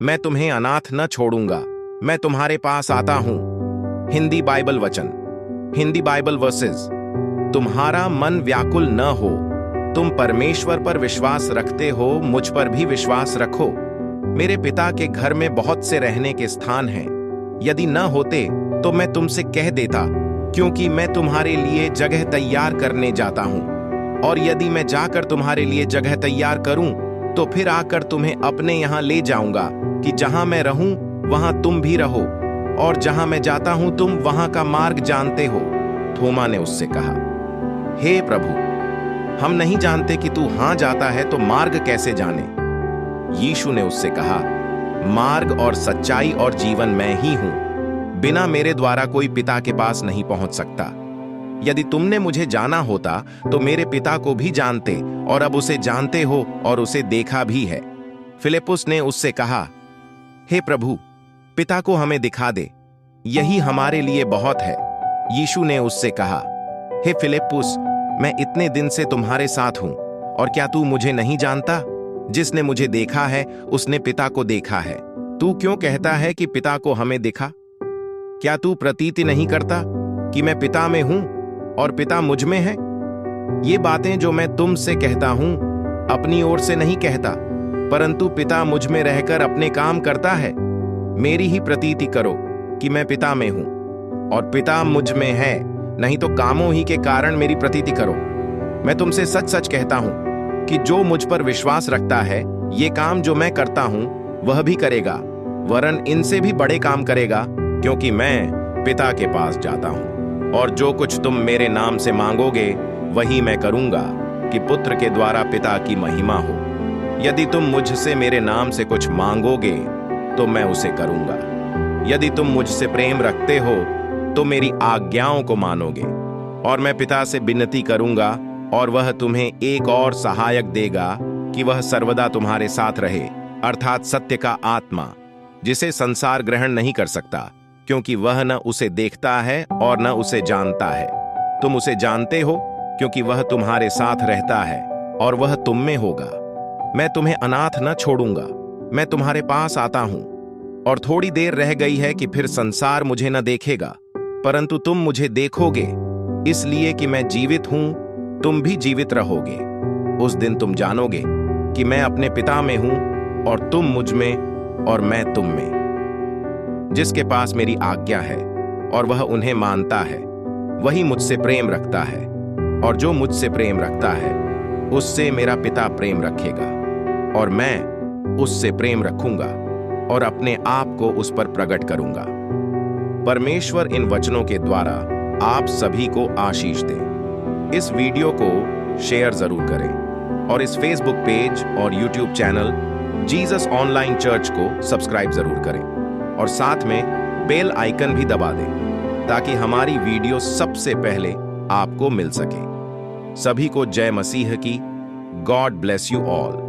मैं तुम्हें अनाथ न छोड़ूंगा, मैं तुम्हारे पास आता हूं। हिंदी बाइबल वचन, हिंदी बाइबल वर्सेस। तुम्हारा मन व्याकुल न हो, तुम परमेश्वर पर विश्वास रखते हो, मुझ पर भी विश्वास रखो। मेरे पिता के घर में बहुत से रहने के स्थान हैं। यदि न होते तो मैं तुमसे कह देता, क्योंकि मैं तुम्हारे लिए जगह तैयार करने जाता हूं। और यदि मैं जाकर तुम्हारे लिए जगह तैयार करूं तो फिर आकर तुम्हें अपने यहां ले जाऊंगा, कि जहां मैं रहूं वहां तुम भी रहो, और जहां मैं जाता हूं तुम वहां का मार्ग जानते हो। थोमा ने उससे कहा, हे प्रभु, हम नहीं जानते कि तू हां जाता है तो मार्ग कैसे जाने। यीशु ने उससे कहा, मार्ग और सच्चाई और जीवन मैं ही हूं। बिना मेरे द्वारा कोई पिता के पास नहीं पहुंच सकता। यदि तुमने मुझे जाना होता तो मेरे पिता को भी जानते, और अब उसे जानते हो और उसे देखा भी है। फिलिप्पुस ने उससे कहा, हे प्रभु, पिता को हमें दिखा दे, यही हमारे लिए बहुत है। यीशु ने उससे कहा, हे फिलिप्पुस, मैं इतने दिन से तुम्हारे साथ हूं, और क्या तू मुझे नहीं जानता? जिसने मुझे देखा है उसने पिता को देखा है। तू क्यों कहता है कि पिता को हमें दिखा? क्या तू प्रतीति नहीं करता कि मैं पिता में हूं और पिता मुझ में है? ये बातें जो मैं तुमसे कहता हूं अपनी ओर से नहीं कहता, परंतु पिता मुझ में रहकर अपने काम करता है। मेरी ही प्रतीति करो कि मैं पिता में हूं और पिता मुझ में है, नहीं तो कामों ही के कारण मेरी प्रतीति करो। मैं तुमसे सच सच कहता हूं कि जो मुझ पर विश्वास रखता है, ये काम जो मैं करता हूं वह भी करेगा, वरन इनसे भी बड़े काम करेगा, क्योंकि मैं पिता के पास जाता हूं। और जो कुछ तुम मेरे नाम से मांगोगे वही मैं करूंगा, कि पुत्र के द्वारा पिता की महिमा हो। यदि तुम मुझसे मेरे नाम से कुछ मांगोगे तो मैं उसे करूंगा। यदि तुम मुझसे प्रेम रखते हो तो मेरी आज्ञाओं को मानोगे। और मैं पिता से विनती करूंगा, और वह तुम्हें एक और सहायक देगा, कि वह सर्वदा तुम्हारे साथ रहे, अर्थात सत्य का आत्मा, जिसे संसार ग्रहण नहीं कर सकता, क्योंकि वह न उसे देखता है और न उसे जानता है। तुम उसे जानते हो, क्योंकि वह तुम्हारे साथ रहता है और वह तुम में होगा। मैं तुम्हें अनाथ न छोड़ूंगा, मैं तुम्हारे पास आता हूं। और थोड़ी देर रह गई है कि फिर संसार मुझे न देखेगा, परंतु तुम मुझे देखोगे, इसलिए कि मैं जीवित हूं, तुम भी जीवित रहोगे। उस दिन तुम जानोगे कि मैं अपने पिता में हूं और तुम मुझ में और मैं तुम में। जिसके पास मेरी आज्ञा है और वह उन्हें मानता है, वही मुझसे प्रेम रखता है, और जो मुझसे प्रेम रखता है उससे मेरा पिता प्रेम रखेगा, और मैं उससे प्रेम रखूंगा और अपने आप को उस पर प्रकट करूंगा। परमेश्वर इन वचनों के द्वारा आप सभी को आशीष दे। इस वीडियो को शेयर जरूर करें, और इस फेसबुक पेज और YouTube channel Jesus online church को सब्सक्राइब जरूर करें, और साथ में बेल आइकन भी दबा दें, ताकि हमारी वीडियो सबसे पहले आपको मिल सके। सभी को जय मसीह की। God bless you all.